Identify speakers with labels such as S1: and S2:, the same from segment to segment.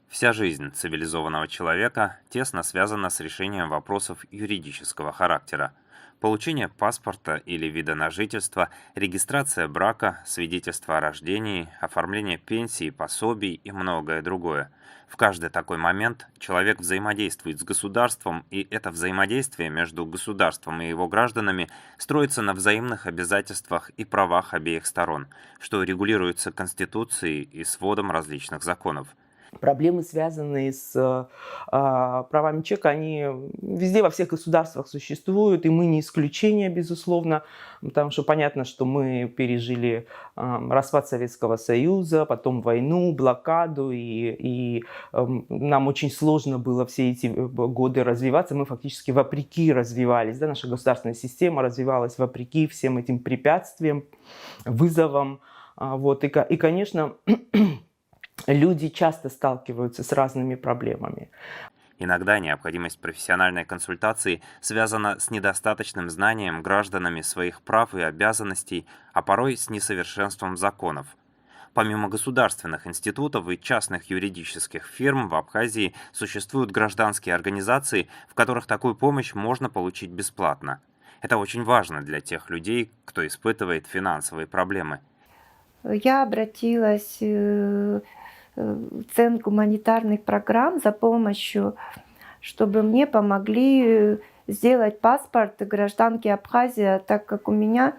S1: Вся жизнь цивилизованного человека тесно связана с решением вопросов юридического характера. Получение паспорта или вида на жительство, регистрация брака, свидетельство о рождении, оформление пенсии, пособий и многое другое. В каждый такой момент человек взаимодействует с государством, и это взаимодействие между государством и его гражданами строится на взаимных обязательствах и правах обеих сторон, что регулируется Конституцией и сводом различных законов.
S2: Проблемы, связанные с правами человека, они везде, во всех государствах существуют, и мы не исключение, безусловно, потому что понятно, что мы пережили распад Советского Союза, потом войну, блокаду, и нам очень сложно было все эти годы развиваться. Мы фактически вопреки развивались, да, наша государственная система развивалась вопреки всем этим препятствиям, вызовам. Вот, и, конечно, люди часто сталкиваются с разными проблемами.
S1: Иногда необходимость профессиональной консультации связана с недостаточным знанием гражданами своих прав и обязанностей, а порой с несовершенством законов. Помимо государственных институтов и частных юридических фирм в Абхазии существуют гражданские организации, в которых такую помощь можно получить бесплатно. Это очень важно для тех людей, кто испытывает финансовые проблемы.
S3: Я обратилась в Центр гуманитарных программ за помощью, чтобы мне помогли сделать паспорт гражданки Абхазии, так как у меня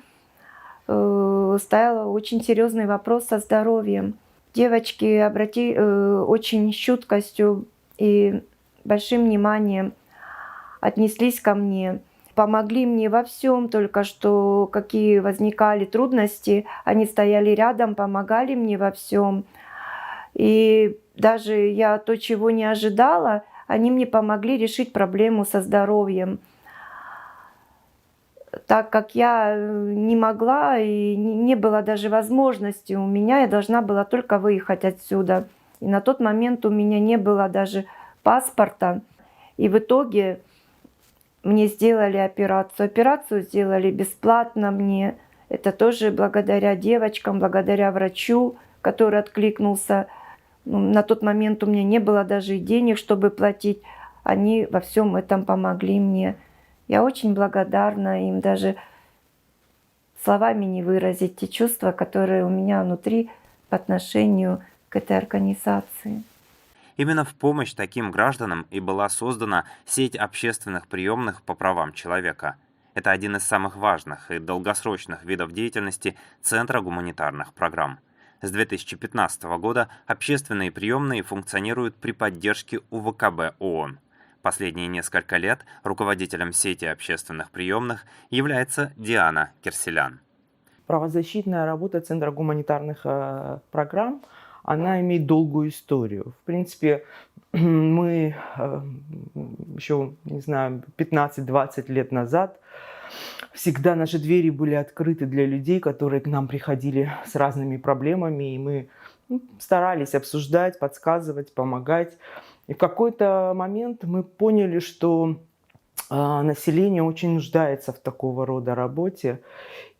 S3: стоял очень серьезный вопрос со здоровьем. Девочки очень с чуткостью и большим вниманием отнеслись ко мне. Помогли мне во всем, только что какие возникали трудности, они стояли рядом, помогали мне во всем. И даже я то, чего не ожидала, они мне помогли решить проблему со здоровьем. Так как я не могла и не было даже возможности у меня, я должна была только выехать отсюда. И на тот момент у меня не было даже паспорта. И в итоге мне сделали операцию. Операцию сделали бесплатно мне. Это тоже благодаря девочкам, благодаря врачу, который откликнулся. На тот момент у меня не было даже и денег, чтобы платить. Они во всем этом помогли мне. Я очень благодарна им, даже словами не выразить те чувства, которые у меня внутри по отношению к этой организации.
S1: Именно в помощь таким гражданам и была создана сеть общественных приемных по правам человека. Это один из самых важных и долгосрочных видов деятельности Центра гуманитарных программ. С 2015 года общественные приемные функционируют при поддержке УВКБ ООН. Последние несколько лет руководителем сети общественных приемных является Диана Керселян.
S2: Правозащитная работа Центра гуманитарных программ, она имеет долгую историю. В принципе, мы еще, не знаю, 15-20 лет назад всегда наши двери были открыты для людей, которые к нам приходили с разными проблемами, и мы старались обсуждать, подсказывать, помогать. И в какой-то момент мы поняли, что население очень нуждается в такого рода работе,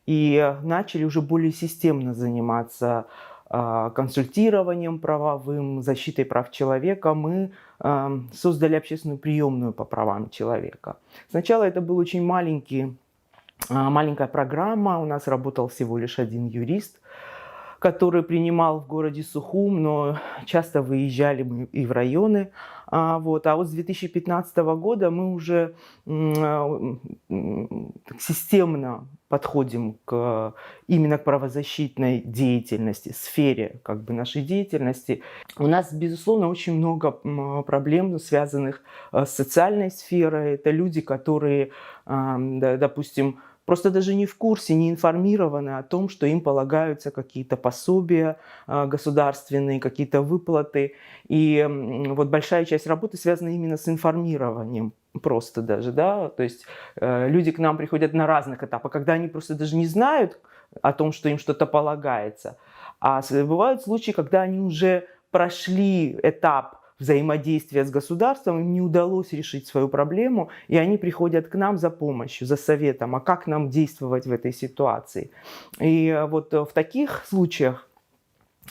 S2: и начали уже более системно заниматься консультированием правовым, защитой прав человека. Мы создали общественную приемную по правам человека. Сначала это был очень маленькая программа, у нас работал всего лишь один юрист, который принимал в городе Сухум, но часто выезжали мы и в районы. А вот с 2015 года мы уже системно подходим именно к правозащитной деятельности, сфере нашей деятельности. У нас, безусловно, очень много проблем, связанных с социальной сферой. Это люди, которые, допустим, просто даже не в курсе, не информированы о том, что им полагаются какие-то пособия государственные, какие-то выплаты. И вот большая часть работы связана именно с информированием. Просто даже, да, то есть люди к нам приходят на разных этапах, когда они просто даже не знают о том, что им что-то полагается. А бывают случаи, когда они уже прошли этап взаимодействия с государством, им не удалось решить свою проблему, и они приходят к нам за помощью, за советом, а как нам действовать в этой ситуации. И вот в таких случаях,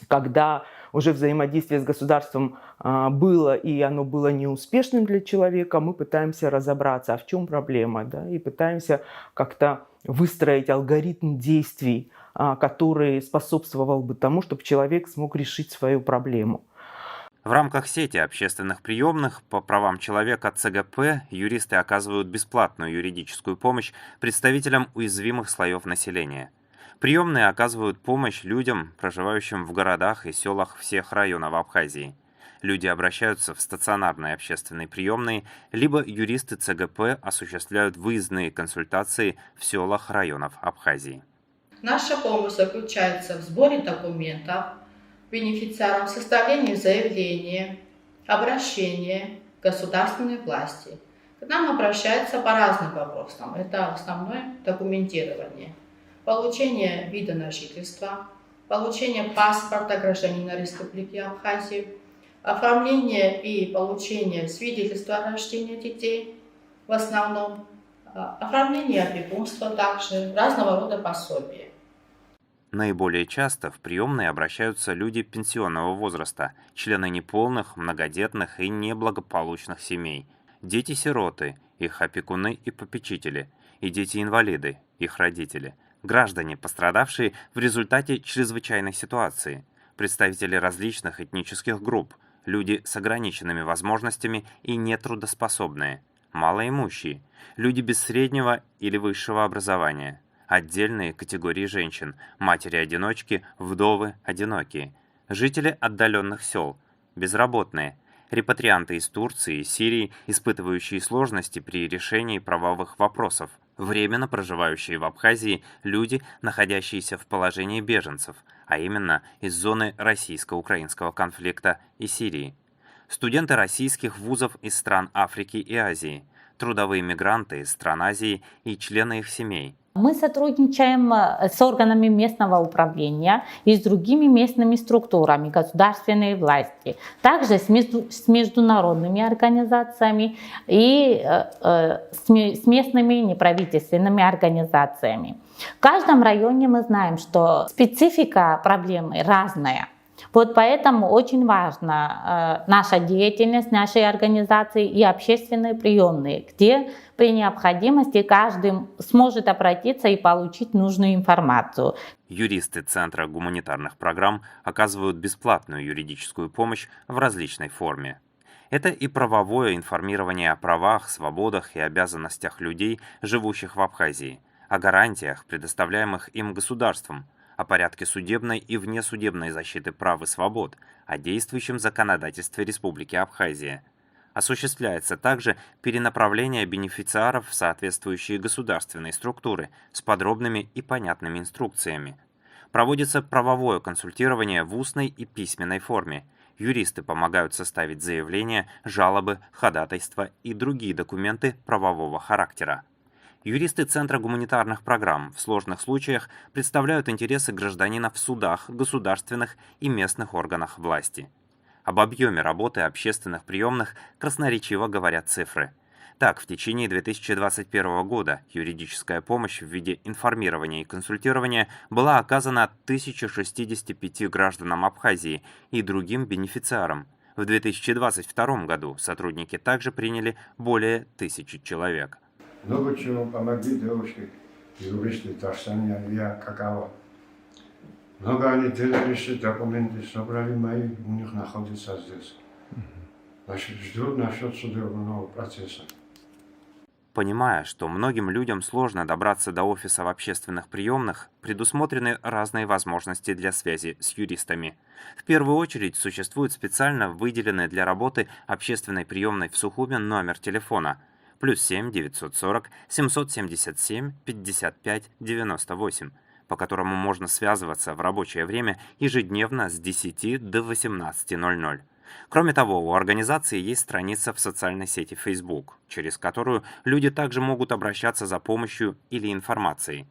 S2: когда уже взаимодействие с государством было, и оно было неуспешным для человека, мы пытаемся разобраться, а в чем проблема, да, и пытаемся как-то выстроить алгоритм действий, который способствовал бы тому, чтобы человек смог решить свою проблему.
S1: В рамках сети общественных приемных по правам человека ЦГП юристы оказывают бесплатную юридическую помощь представителям уязвимых слоев населения. Приемные оказывают помощь людям, проживающим в городах и селах всех районов Абхазии. Люди обращаются в стационарные общественные приемные, либо юристы ЦГП осуществляют выездные консультации в селах районов Абхазии.
S4: Наша помощь заключается в сборе документов бенефициарам, составлении заявления, обращения к государственной власти. К нам обращаются по разным вопросам. Это основное документирование. Получение вида на жительство, получение паспорта гражданина Республики Абхазия, оформление и получение свидетельства о рождении детей в основном, оформление опекунства также, разного рода пособия.
S1: Наиболее часто в приемные обращаются люди пенсионного возраста, члены неполных, многодетных и неблагополучных семей, дети-сироты, их опекуны и попечители, и дети-инвалиды, их родители, граждане, пострадавшие в результате чрезвычайной ситуации, представители различных этнических групп, люди с ограниченными возможностями и нетрудоспособные, малоимущие, люди без среднего или высшего образования, отдельные категории женщин, матери-одиночки, вдовы, одинокие, жители отдаленных сел, безработные, репатрианты из Турции и Сирии, испытывающие сложности при решении правовых вопросов, временно проживающие в Абхазии люди, находящиеся в положении беженцев, а именно из зоны российско-украинского конфликта и Сирии, студенты российских вузов из стран Африки и Азии, трудовые мигранты из стран Азии и члены их семей.
S5: Мы сотрудничаем с органами местного управления и с другими местными структурами государственной власти, также с международными организациями и с местными неправительственными организациями. В каждом районе мы знаем, что специфика проблемы разная. Вот поэтому очень важна наша деятельность, нашей организации и общественные приемные, где при необходимости каждый сможет обратиться и получить нужную информацию.
S1: Юристы Центра гуманитарных программ оказывают бесплатную юридическую помощь в различной форме. Это и правовое информирование о правах, свободах и обязанностях людей, живущих в Абхазии, о гарантиях, предоставляемых им государством, о порядке судебной и внесудебной защиты прав и свобод, о действующем законодательстве Республики Абхазия. Осуществляется также перенаправление бенефициаров в соответствующие государственные структуры с подробными и понятными инструкциями. Проводится правовое консультирование в устной и письменной форме. Юристы помогают составить заявления, жалобы, ходатайства и другие документы правового характера. Юристы Центра гуманитарных программ в сложных случаях представляют интересы гражданина в судах, государственных и местных органах власти. Об объеме работы общественных приемных красноречиво говорят цифры. Так, в течение 2021 года юридическая помощь в виде информирования и консультирования была оказана 1065 гражданам Абхазии и другим бенефициарам. В 2022 году сотрудники также приняли более 1000 человек.
S6: Много чего помогли девушки, юристы, Тарсания, я, Какао. Много они делали, документы собрали мои, у них находятся здесь. Значит, ждут насчет судебного процесса.
S1: Понимая, что многим людям сложно добраться до офисов общественных приемных, предусмотрены разные возможности для связи с юристами. В первую очередь существует специально выделенный для работы общественной приемной в Сухуме номер телефона +7 940 777 55 98, по которому можно связываться в рабочее время ежедневно с 10 до 18:00. Кроме того, у организации есть страница в социальной сети Facebook, через которую люди также могут обращаться за помощью или информацией.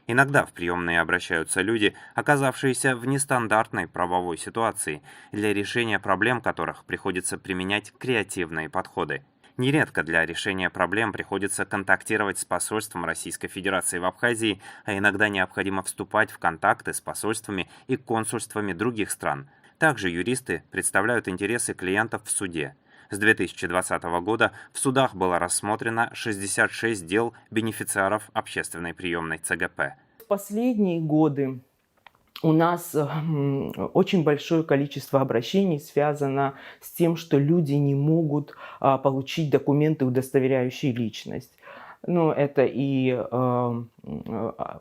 S1: Иногда в приемные обращаются люди, оказавшиеся в нестандартной правовой ситуации, для решения проблем которых приходится применять креативные подходы. Нередко для решения проблем приходится контактировать с посольством Российской Федерации в Абхазии, а иногда необходимо вступать в контакты с посольствами и консульствами других стран. Также юристы представляют интересы клиентов в суде. С 2020 года в судах было рассмотрено 66 дел бенефициаров общественной приемной ЦГП.
S2: В последние годы у нас очень большое количество обращений связано с тем, что люди не могут получить документы, удостоверяющие личность. Ну, это и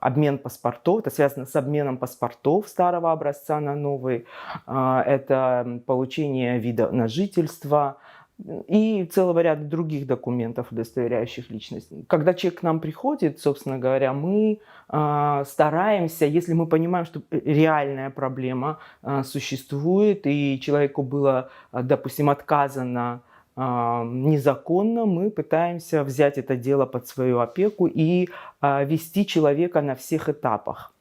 S2: обмен паспортов, это связано с обменом паспортов старого образца на новый, это получение вида на жительство и целого ряда других документов, удостоверяющих личность. Когда человек к нам приходит, собственно говоря, мы стараемся, если мы понимаем, что реальная проблема существует, и человеку было, допустим, отказано незаконно, мы пытаемся взять это дело под свою опеку и вести человека на всех этапах.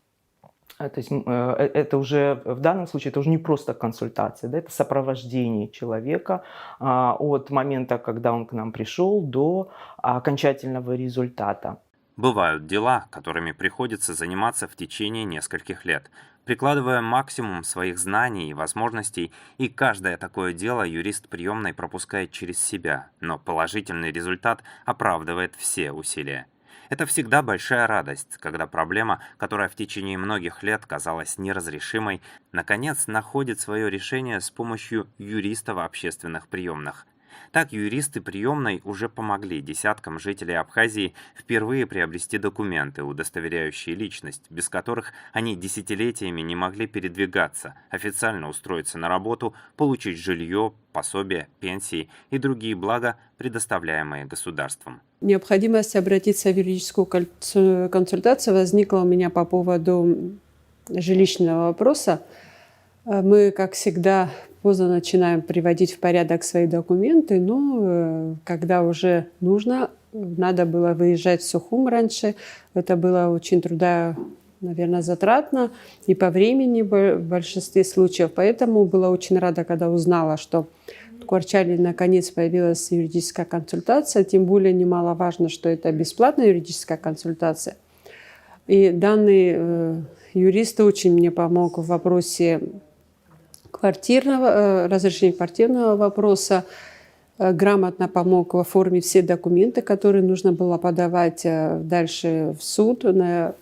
S2: То есть это уже в данном случае это уже не просто консультация, да, это сопровождение человека от момента, когда он к нам пришел, до окончательного результата.
S1: Бывают дела, которыми приходится заниматься в течение нескольких лет, прикладывая максимум своих знаний и возможностей, и каждое такое дело юрист приемной пропускает через себя, но положительный результат оправдывает все усилия. Это всегда большая радость, когда проблема, которая в течение многих лет казалась неразрешимой, наконец находит свое решение с помощью юристов общественных приемных. Так юристы приемной уже помогли десяткам жителей Абхазии впервые приобрести документы, удостоверяющие личность, без которых они десятилетиями не могли передвигаться, официально устроиться на работу, получить жилье, пособия, пенсии и другие блага, предоставляемые государством.
S7: Необходимость обратиться в юридическую консультацию возникла у меня по поводу жилищного вопроса. Мы, как всегда, поздно начинаем приводить в порядок свои документы, но когда уже нужно, надо было выезжать в Сухум раньше. Это было очень наверное, затратно и по времени в большинстве случаев. Поэтому была очень рада, когда узнала, что в Куарчале наконец появилась юридическая консультация. Тем более немаловажно, что это бесплатная юридическая консультация. И данный юрист очень мне помог в вопросе разрешения квартирного вопроса, грамотно помог оформить все документы, которые нужно было подавать дальше в суд для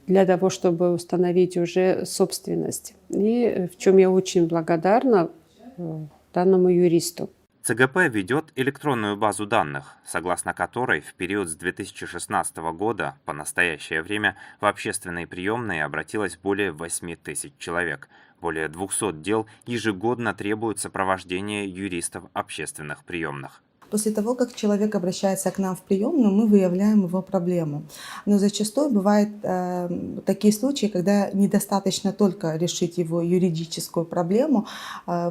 S7: того, чтобы установить уже собственность. И в чем я очень благодарна данному юристу.
S1: ЦГП ведет электронную базу данных, согласно которой в период с 2016 года по настоящее время в общественные приемные обратилось более 8 тысяч человек. Более 200 дел ежегодно требуют сопровождения юристов общественных приемных.
S8: После того, как человек обращается к нам в приемную, мы выявляем его проблему. Но зачастую бывают такие случаи, когда недостаточно только решить его юридическую проблему,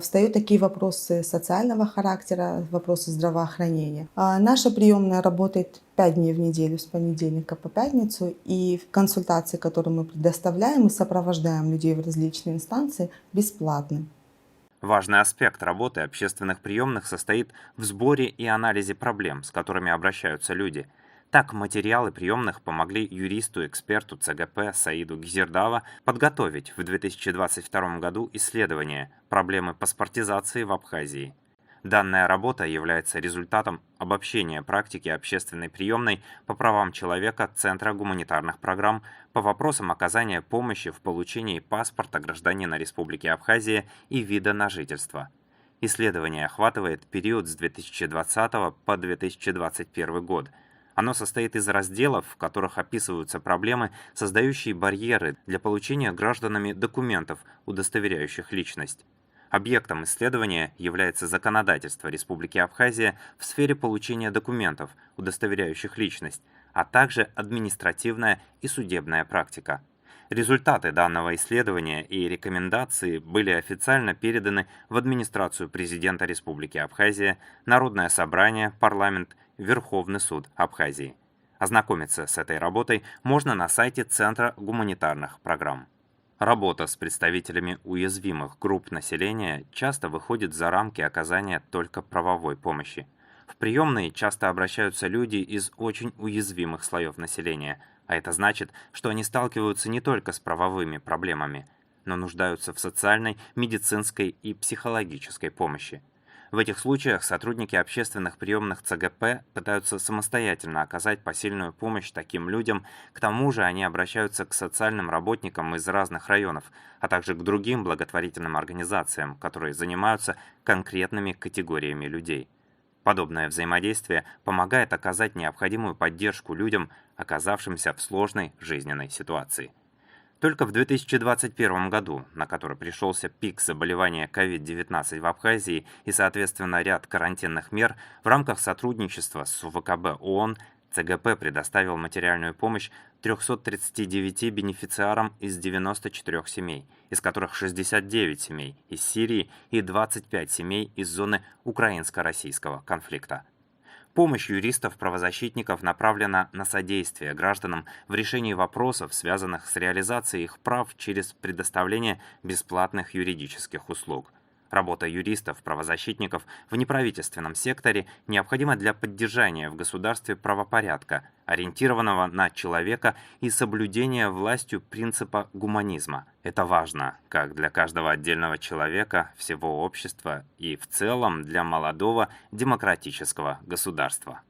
S8: встают такие вопросы социального характера, вопросы здравоохранения. Наша приемная работает 5 дней в неделю, с понедельника по пятницу, и консультации, которые мы предоставляем, мы сопровождаем людей в различные инстанции бесплатно.
S1: Важный аспект работы общественных приемных состоит в сборе и анализе проблем, с которыми обращаются люди. Так, материалы приемных помогли юристу-эксперту ЦГП Саиду Гизердава подготовить в 2022 году исследование «Проблемы паспортизации в Абхазии». Данная работа является результатом обобщения практики общественной приемной по правам человека Центра гуманитарных программ по вопросам оказания помощи в получении паспорта гражданина Республики Абхазия и вида на жительство. Исследование охватывает период с 2020 по 2021 год. Оно состоит из разделов, в которых описываются проблемы, создающие барьеры для получения гражданами документов, удостоверяющих личность. Объектом исследования является законодательство Республики Абхазия в сфере получения документов, удостоверяющих личность, а также административная и судебная практика. Результаты данного исследования и рекомендации были официально переданы в администрацию президента Республики Абхазия, Народное собрание, парламент, Верховный суд Абхазии. Ознакомиться с этой работой можно на сайте Центра гуманитарных программ. Работа с представителями уязвимых групп населения часто выходит за рамки оказания только правовой помощи. В приемные часто обращаются люди из очень уязвимых слоев населения, а это значит, что они сталкиваются не только с правовыми проблемами. но нуждаются в социальной, медицинской и психологической помощи. В этих случаях сотрудники общественных приемных ЦГП пытаются самостоятельно оказать посильную помощь таким людям, к тому же они обращаются к социальным работникам из разных районов, а также к другим благотворительным организациям, которые занимаются конкретными категориями людей. Подобное взаимодействие помогает оказать необходимую поддержку людям, оказавшимся в сложной жизненной ситуации. Только в 2021 году, на который пришелся пик заболевания COVID-19 в Абхазии и, соответственно, ряд карантинных мер, в рамках сотрудничества с УВКБ ООН ЦГП предоставил материальную помощь 339 бенефициарам из 94 семей, из которых 69 семей из Сирии и 25 семей из зоны украинско-российского конфликта. Помощь юристов-правозащитников направлена на содействие гражданам в решении вопросов, связанных с реализацией их прав через предоставление бесплатных юридических услуг. Работа юристов-правозащитников в неправительственном секторе необходима для поддержания в государстве правопорядка, ориентированного на человека и соблюдения властью принципа гуманизма. Это важно как для каждого отдельного человека, всего общества и в целом для молодого демократического государства.